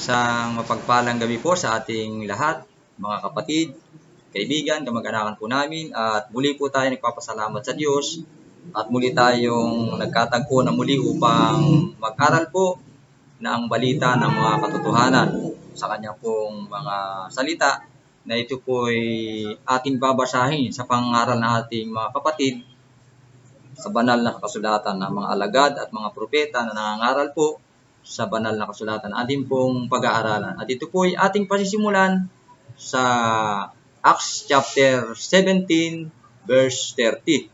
Isang mapagpalang gabi po sa ating lahat, mga kapatid, kaibigan, kamag-anakan po namin, at muli po tayo nagpapasalamat sa Diyos at muli tayong nagkatagpo na muli upang mag-aral po ng balita ng mga katotohanan sa kanya pong mga salita na ito po ay ating babasahin sa pangaral ng ating mga kapatid sa banal na kasulatan ng mga alagad at mga propeta na nangangaral po sa banal na kasulatan ating pong pag-aaralan. At ito po ay ating pasisimulan sa Acts chapter 17 verse 30.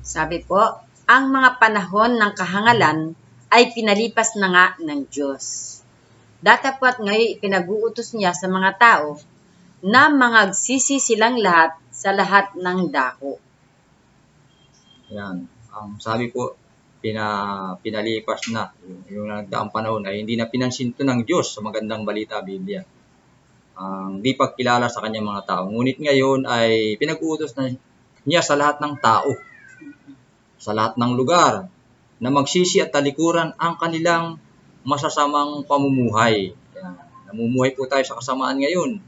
Sabi po, ang mga panahon ng kahangalan ay pinalipas na nga ng Diyos. Datapwat ngayon ipinag-uutos niya sa mga tao na mangagsisi silang lahat sa lahat ng dako. Yan. Ang sabi po, pinalipas na. Yung nagdaang panahon ay hindi na pinansin to ng Diyos sa magandang balita Biblia. Ang di pagkilala sa kanyang mga tao. Ngunit ngayon ay pinag-uutos na niya sa lahat ng tao, sa lahat ng lugar, na magsisi at talikuran ang kanilang masasamang pamumuhay. Yan. Namumuhay po tayo sa kasamaan ngayon.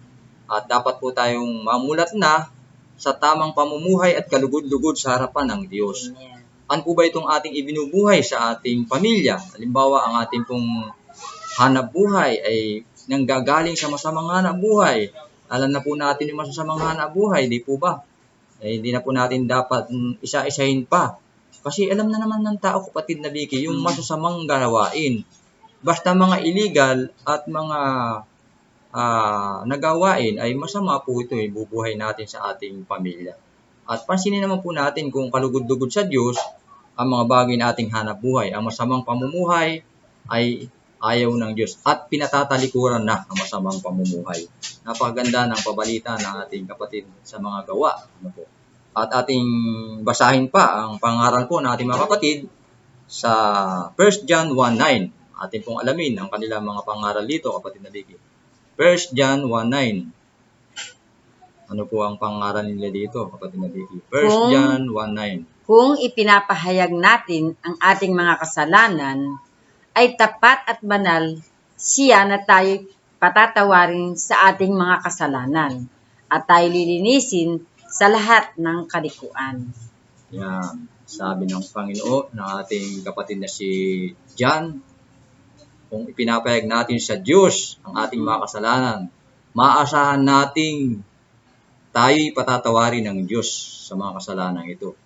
At dapat po tayong mamulat na sa tamang pamumuhay at kalugod-lugod sa harapan ng Diyos. Ano po ba itong ating ibinubuhay sa ating pamilya? Halimbawa, ang ating pong hanap buhay ay nanggagaling sa masamang hanap buhay. Alam na po natin yung masasamang hanap buhay, di po ba? Hindi na po natin dapat isa-isahin pa. Kasi alam na naman ng tao, kapatid na Vicky, yung masasamang gawain. Basta mga illegal at mga nagawain ay masama po ito, bubuhay natin sa ating pamilya. At pansinin naman po natin kung kalugod-lugod sa Diyos ang mga bagay na ating hanap buhay. Ang masamang pamumuhay ay ayaw ng Diyos at pinatatalikuran na ang masamang pamumuhay. Napakaganda ng pabalita ng ating kapatid sa mga gawa. At ating basahin pa ang pangaral po ng ating mga kapatid sa 1 John 1:9. Atin pong alamin ang kanilang mga pangaral dito, kapatid na Vicky. 1 John 1:9. Ano po ang pangaral nila dito, kapatid na Vicky? 1 John 1:9. Kung ipinapahayag natin ang ating mga kasalanan, ay tapat at banal siya na tayo patatawarin sa ating mga kasalanan at tayo lilinisin sa lahat ng kalikuan. Yan. Sabi ng Panginoon ng ating kapatid na si John, kung ipinapahayag natin sa Diyos ang ating mga kasalanan, maaasahan nating tayo'y patatawarin ng Diyos sa mga kasalanan ito.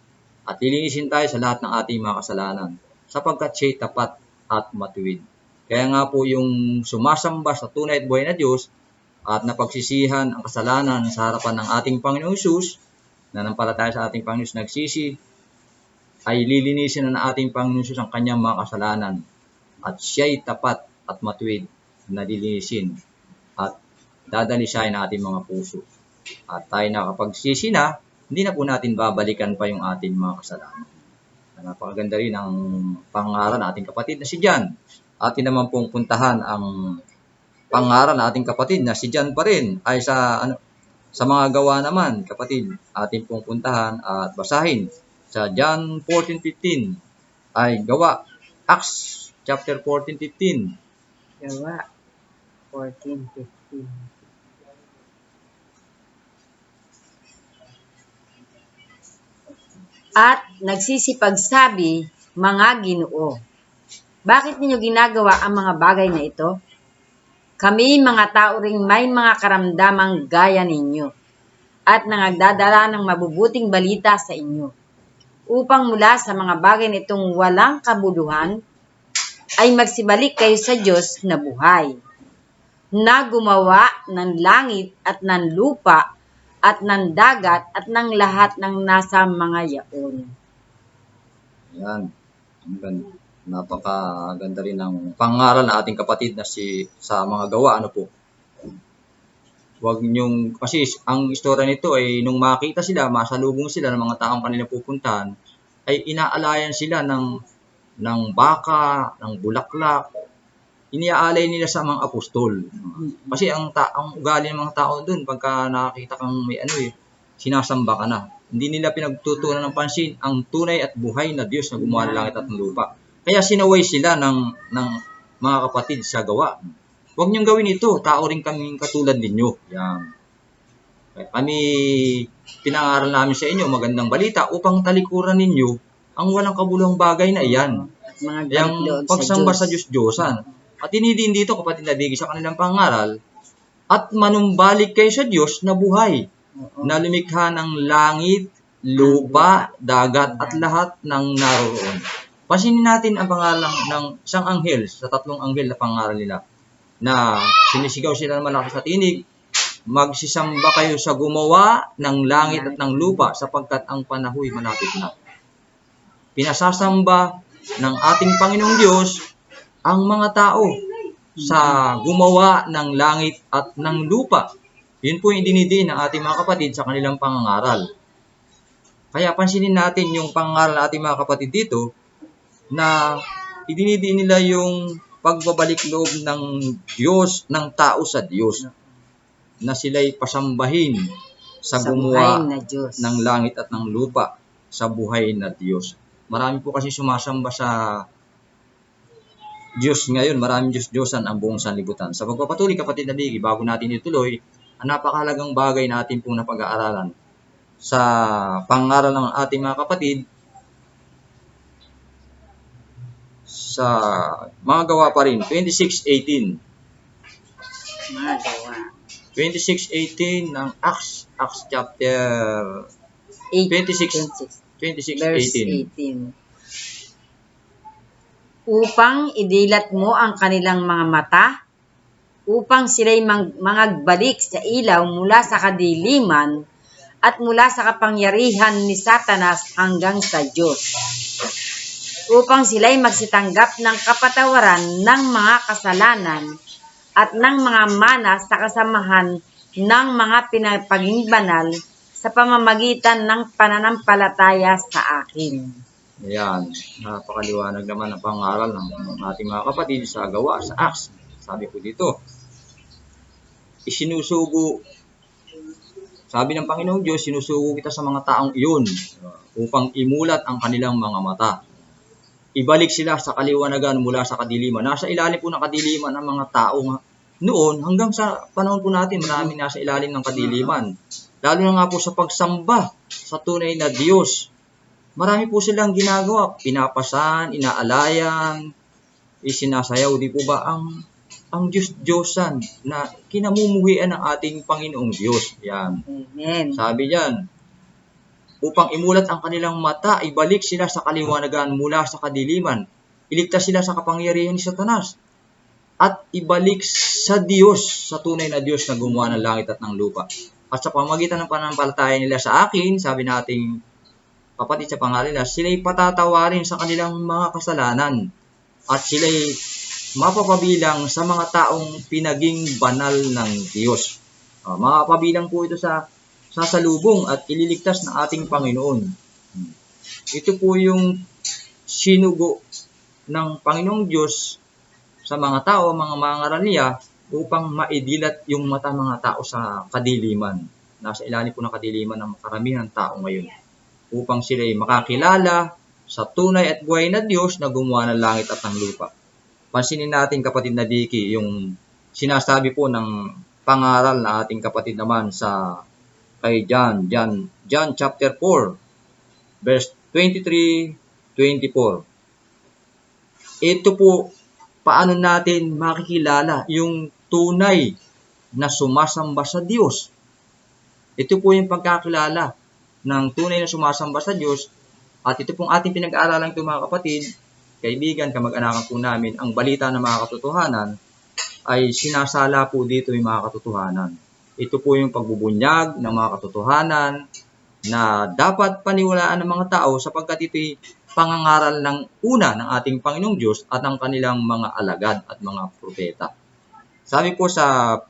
At lilinisin tayo sa lahat ng ating mga kasalanan sapagkat siya'y tapat at matuwid. Kaya nga po yung sumasamba sa tunay at buhay na Diyos at napagsisihan ang kasalanan sa harapan ng ating Panginoong Hesus, nanampalataya sa ating Panginoon Hesus nagsisi, ay lilinisin na ng ating Panginoong Hesus ang kanyang mga kasalanan. At siya'y tapat at matuwid na lilinisin at dadalisayin ang ating mga puso. At tayo nakapagsisi na, hindi na po natin babalikan pa yung ating mga kasalanan. Napakaganda rin ang pangaral ng ating kapatid na si John. Atin naman pong puntahan ang pangaral ng ating kapatid na si John pa rin ay sa mga gawa naman, kapatid. Atin pong puntahan at basahin sa John 14:15 ay gawa. Acts chapter 14:15. Gawa 14:15. At nagsisipagsabi, mga Ginoo, bakit ninyo ginagawa ang mga bagay na ito? Kami mga tao ring may mga karamdamang gaya ninyo at nangagdadala ng mabubuting balita sa inyo upang mula sa mga bagay na itong walang kabuluhan ay magsibalik kayo sa Diyos na buhay, na gumawa ng langit at ng lupa at ng dagat at ng lahat ng nasa mga yaon. Yan. Napakaganda rin ng pangaral ng ating kapatid na sa mga gawa. Ano po? Kasi ang istorya nito ay nung makita sila, masalubong sila ng mga taong kanila pupuntahan, ay inaalayan sila ng baka, ng bulaklak. Iniaalay nila sa mga apostol. Kasi ang ugali ng mga tao doon, pagka nakakita kang may sinasamba ka na. Hindi nila pinagtutunan ng pansin ang tunay at buhay na Diyos na gumawa ng langit at ng lupa. Kaya sinaway sila ng mga kapatid, sa gawa. Huwag niyong gawin ito, tao rin kaming katulad ninyo. Yan. Kami, pinangaral namin sa inyo, magandang balita, upang talikuran ninyo ang walang kabuluhang bagay na iyan. At mga Yung galit-loob pagsamba sa Diyos. Diyos-Diyosan. At inidiin dito, kapatid na bigay sa kanilang pangaral, at manumbalik kayo sa Diyos na buhay, Oo. na lumikha ng langit, lupa, dagat, at lahat ng naroroon. Pansinin natin ang pangalan ng isang anghel, sa tatlong anghel na pangaral nila, na sinisigaw sila ng malakas sa tinig, magsisamba kayo sa gumawa ng langit at ng lupa sapagkat ang panahoy malapit na. Pinasasamba ng ating Panginoong Diyos ang mga tao sa gumawa ng langit at ng lupa. Yun po yung dinidiin ng ating mga kapatid sa kanilang pangangaral. Kaya pansinin natin yung pangangaral ng ating mga kapatid dito na idinidiin nila yung pagbabalik loob ng Diyos, ng tao sa Diyos, na sila'y pasambahin sa gumawa buhay na Diyos. ng langit at ng lupa, sa buhay na Diyos. Marami po kasi sumasamba sa Diyos ngayon, maraming Diyos-Diyosan ang buong sanlibutan. Sa pagpapatuloy, kapatid na bigi, bago natin ituloy, ang napakahalagang bagay na ating pong napag-aaralan sa pangaral ng ating mga kapatid, sa mga gawa pa rin, 26:18. Mga gawa. 26:18 ng Acts chapter 26:18. Verse 18. Upang idilat mo ang kanilang mga mata, upang sila'y mangagbalik sa ilaw mula sa kadiliman at mula sa kapangyarihan ni Satanas hanggang sa Diyos. Upang sila'y magsitanggap ng kapatawaran ng mga kasalanan at ng mga mana sa kasamahan ng mga pinapaging banal sa pamamagitan ng pananampalataya sa akin. Ayan, napakaliwanag naman ang pangaral ng ating mga kapatid sa gawa, sa Acts. Sabi ko dito, isinusugo, sabi ng Panginoong Diyos, sinusugo kita sa mga taong iyon upang imulat ang kanilang mga mata. Ibalik sila sa kaliwanagan mula sa kadiliman. Nasa ilalim po ng kadiliman ang mga tao noon, hanggang sa panahon po natin, marami nasa ilalim ng kadiliman. Lalo na nga po sa pagsamba sa tunay na Diyos. Marami po silang ginagawa, pinapasan, inaalayan, isinasayaw, di po ba ang Diyos-Diyosan na kinamumuhian ng ating Panginoong Diyos. Yan. Amen. Sabi diyan, upang imulat ang kanilang mata, ibalik sila sa kaliwanagan mula sa kadiliman, iligtas sila sa kapangyarihan ni Satanas, at ibalik sa Diyos, sa tunay na Diyos na gumawa ng langit at ng lupa. At sa pamamagitan ng pananampalataya nila sa akin, sabi nating kapatid sa pangalan nila, sila'y patatawarin sa kanilang mga kasalanan at sila'y mapapabilang sa mga taong pinaging banal ng Diyos. Mapapabilang po ito sa sasalubong at ililigtas ng ating Panginoon. Ito po yung sinugo ng Panginoong Diyos sa mga tao, mga mangaral niya, upang maidilat yung mata mga tao sa kadiliman. Nasa ilalim po ng kadiliman ng karamihan tao ngayon, upang sila'y makakilala sa tunay at buhay na Diyos na gumawa ng langit at ng lupa. Pansinin natin, kapatid na Vicky, yung sinasabi po ng pangaral na ating kapatid naman sa kay John chapter 4, verse 23-24. Ito po, paano natin makikilala yung tunay na sumasamba sa Diyos. Ito po yung pagkakilala ng tunay na sumasamba sa Diyos. At ito pong ating pinag-aaralan ito, mga kapatid, kaibigan, kamag-anakan po namin, ang balita ng mga katotohanan ay sinasala po dito yung mga katotohanan. Ito po yung pagbubunyag ng mga katotohanan na dapat paniwalaan ng mga tao sapagkat ito'y pangangaral ng una ng ating Panginoong Diyos at ng kanilang mga alagad at mga propeta. Sabi po sa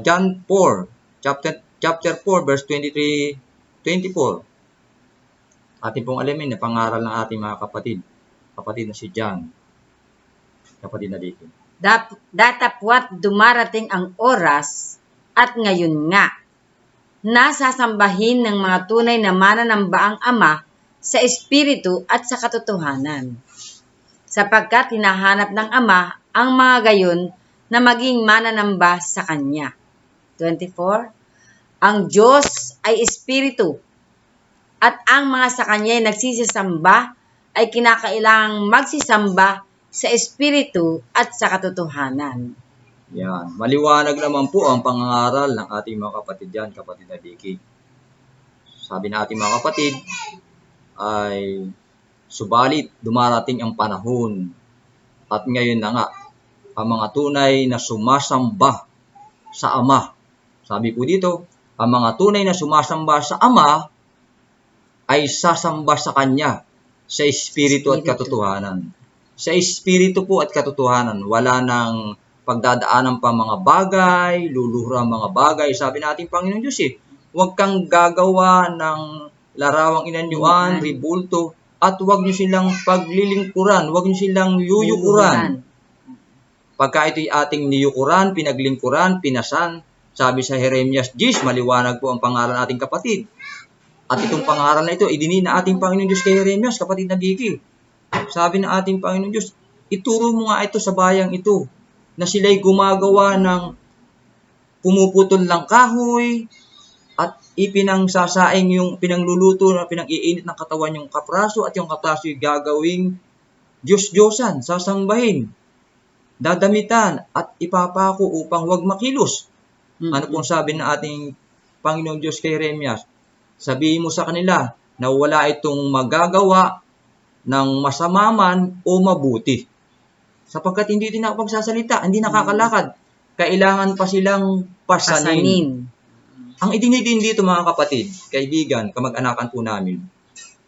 John 4, chapter 4, verse 23-24. Ating pong alamin na pangaral ng ating mga kapatid na si John, kapatid na dito. Datapwat dumarating ang oras, at ngayon nga, nasasambahin ng mga tunay na mananambaang Ama sa Espiritu at sa katotohanan. Sapagkat hinahanap ng Ama ang mga gayon na maging mananamba sa Kanya. 24. Ang Diyos ay Espiritu, at ang mga sa Kanya ay nagsisisamba ay kinakailangang magsisamba sa Espiritu at sa katotohanan. Yan. Maliwanag naman po ang pangangaral ng ating mga kapatid dyan, kapatid na Vicky. Sabi na ating mga kapatid, ay subalit dumarating ang panahon at ngayon na nga, ang mga tunay na sumasamba sa Ama. Sabi po dito, ang mga tunay na sumasamba sa Ama ay sasamba sa Kanya sa Espiritu at katotohanan. Sa Espiritu po at katotohanan, wala nang pagdadaanan pa mga bagay, luluhura mga bagay. Sabi natin, Panginoon Diyos huwag kang gagawa ng larawang inanyuan, ribulto, at huwag niyo silang paglilingkuran, huwag niyo silang yuyukuran. Pagka ito'y ating niyukuran, pinaglingkuran, pinasan, sabi sa Jeremias 10, maliwanag po ang pangalan ating kapatid. At itong pangaral na ito, idinin na ating Panginoon Diyos kay Jeremias, kapatid na Vicky. Sabi na ating Panginoon Diyos, ituro mo nga ito sa bayang ito, na sila'y gumagawa ng pumuputol ng kahoy, at ipinangsasaing yung pinangluluto na pinang-iinit ng katawan yung kapraso, at yung kapraso yung gagawing Diyos-Diyosan, sasambahin, dadamitan, at ipapako upang huwag makilos. Ano pong sabi ng ating Panginoong Diyos kay Jeremias? Sabihin mo sa kanila na wala itong magagawa ng masama man o mabuti. Sapagkat hindi din nakapagsasalita, hindi nakakalakad. Kailangan pa silang pasanin. Ang idinidin dito mga kapatid, kaibigan, kamag-anakan po namin.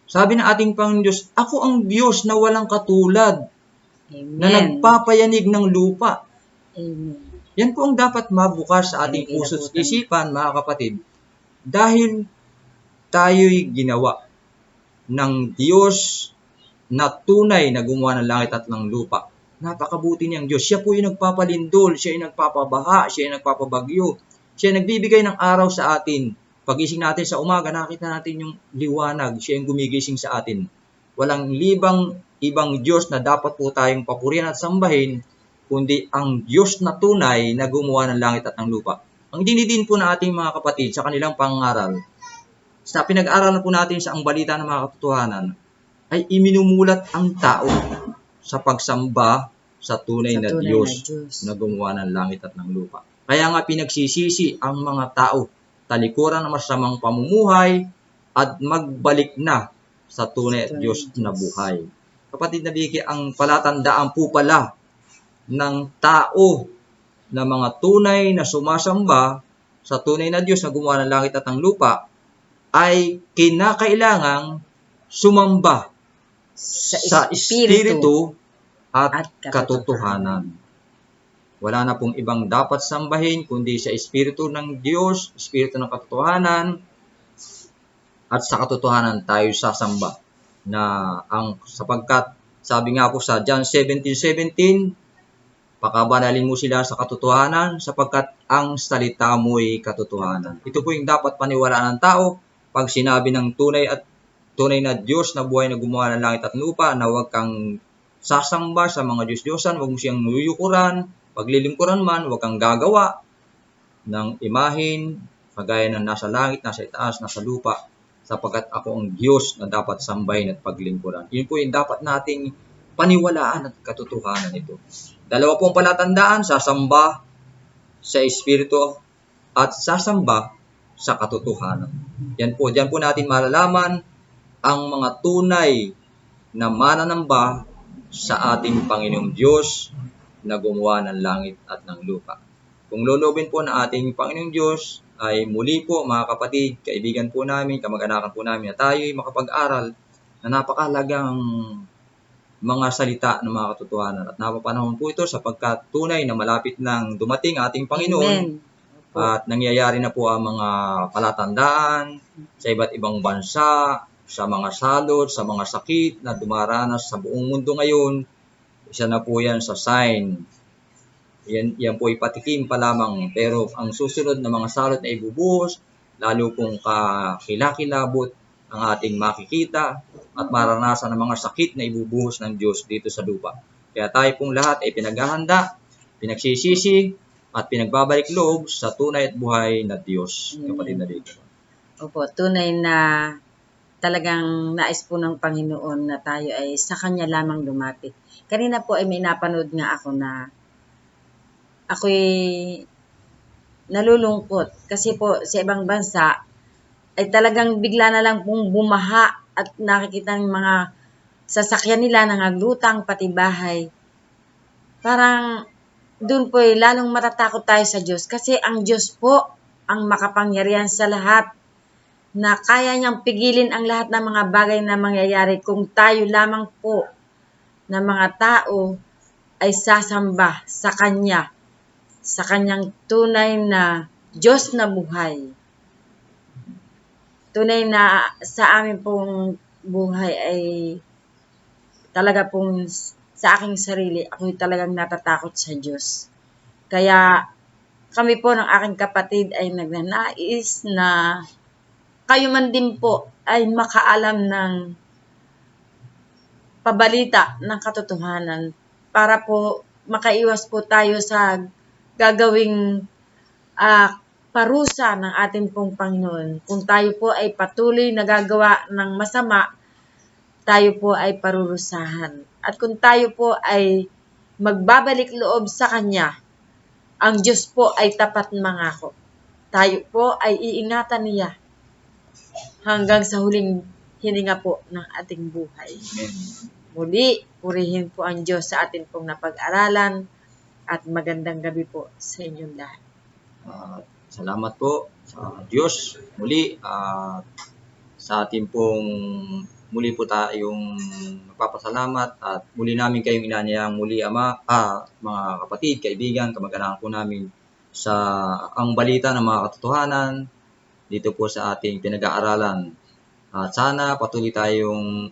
Sabi ng ating Panginoon Diyos, ako ang Diyos na walang katulad. Amen. Na nagpapayanig ng lupa. Amen. Yan po ang dapat mabukas sa ating puso't isipan, mga kapatid. Dahil tayo'y ginawa ng Diyos na tunay na gumawa ng langit at ng lupa. Napakabuti niyang Diyos. Siya po yung nagpapalindol, siya yung nagpapabaha, siya yung nagpapabagyo. Siya yung nagbibigay ng araw sa atin. Pagising natin sa umaga, nakita natin yung liwanag. Siya yung gumigising sa atin. Walang ibang Diyos na dapat po tayong papurihan at sambahin, kundi ang Diyos na tunay na gumawa ng langit at ng lupa. Ang dinidin po na ating mga kapatid sa kanilang pangaral, sa pinag-aralan po natin sa ang balita ng mga katotohanan, ay iminumulat ang tao sa pagsamba sa tunay na Diyos na gumawa ng langit at ng lupa. Kaya nga pinagsisisi ang mga tao, talikuran ng masamang pamumuhay at magbalik na sa tunay at Diyos na buhay. Kapatid na Vicky, ang palatandaan po pala ng tao na mga tunay na sumasamba sa tunay na Diyos na gumawa ng langit at ng lupa ay kinakailangang sumamba sa Espiritu at katotohanan. Wala na pong ibang dapat sambahin kundi sa Espiritu ng Diyos, Espiritu ng katotohanan, at sa katotohanan tayo sasamba. Sapagkat sabi nga po sa John 17:17, pakabanalin mo sila sa katotohanan sapagkat ang salita mo'y katotohanan. Ito po yung dapat paniwalaan ng tao pag sinabi ng tunay na Diyos na buhay na gumawa ng langit at lupa, na huwag kang sasamba sa mga Diyos-Diyosan, huwag mo siyang nuyukuran, paglilingkuran man, huwag kang gagawa ng imahin, kagaya ng nasa langit, nasa itaas, nasa lupa, sapagkat ako ang Diyos na dapat sambahin at paglingkuran. Yun po yung dapat nating paniwalaan at katotohanan ito. Dalawa pong palatandaan, sasamba sa Espiritu at sasamba sa katotohanan. Diyan po natin malalaman ang mga tunay na mananamba sa ating Panginoong Diyos na gumawa ng langit at ng lupa. Kung lolobin po ng ating Panginoong Diyos, ay muli po mga kapatid, kaibigan po namin, kamag-anakan po namin na tayo'y makapag-aral na napakahalagang mga salita ng mga katotohanan. At napapanahon po ito sapagkat tunay na malapit nang dumating ating Panginoon. Amen. At nangyayari na po ang mga palatandaan sa iba't ibang bansa, sa mga salot, sa mga sakit na dumaranas sa buong mundo ngayon. Isa na po yan sa sign. Yan po ipatikim pa lamang. Pero ang susunod na mga salot na ibubuhos, lalo pong kakilakilabot ang ating makikita at maranasan ng mga sakit na ibubuhos ng Diyos dito sa lupa. Kaya tayo pong lahat ay pinaghahanda, pinagsisisi, at pinagbabalik loob sa tunay at buhay na Diyos. Amen. Kapatid na dito. Opo, tunay na talagang nais po ng Panginoon na tayo ay sa Kanya lamang lumapit. Kanina po ay may napanood nga ako na ako'y nalulungkot kasi po sa ibang bansa ay talagang bigla na lang pong bumaha at nakikita ng mga sasakyan nila nangaglutang pati bahay. Parang doon po ay lalong matatakot tayo sa Diyos kasi ang Diyos po ang makapangyarihan sa lahat na kaya niyang pigilin ang lahat ng mga bagay na mangyayari kung tayo lamang po na mga tao ay sasamba sa Kanya, sa Kanyang tunay na Diyos na buhay. Tunay na sa amin pong buhay ay talaga pong sa aking sarili, ako'y talagang natatakot sa Diyos. Kaya kami po ng aking kapatid ay nagnanais na kayo man din po ay makaalam ng pabalita ng katotohanan para po makaiwas po tayo sa gagawing parusa ng ating pong Panginoon. Kung tayo po ay patuloy nagagawa ng masama, tayo po ay parurusahan. At kung tayo po ay magbabalik loob sa Kanya, ang Diyos po ay tapat mangako. Tayo po ay iingatan niya hanggang sa huling hininga po ng ating buhay. Amen. Muli, purihin po ang Diyos sa ating pong napag-aralan at magandang gabi po sa inyong lahat. Salamat po sa Diyos muli at sa ating pong muli po tayong nagpapasalamat at muli namin kayong inanyayang muli mga kapatid, kaibigan, kamag-anak po namin sa ang balita ng mga katotohanan dito po sa ating pinag-aaralan. At sana patuloy tayong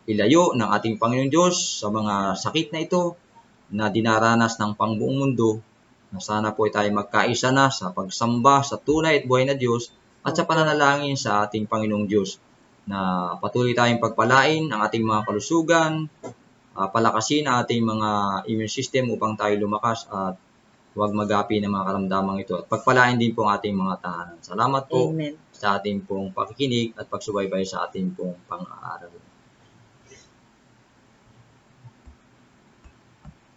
ilayo ng ating Panginoon Diyos sa mga sakit na ito na dinaranas ng pangbuong mundo, na sana po tayo magkaisa na sa pagsamba sa tunay at buhay na Diyos at sa pananalangin sa ating Panginoong Diyos, na patuloy tayong pagpalain ang ating mga kalusugan, palakasin ang ating mga immune system upang tayo lumakas at huwag magapi ng mga karamdamang ito, at pagpalain din po ang ating mga tahanan. Salamat po. Amen. Sa ating pong pakikinig at pagsubaybay sa ating pong pang-aaral.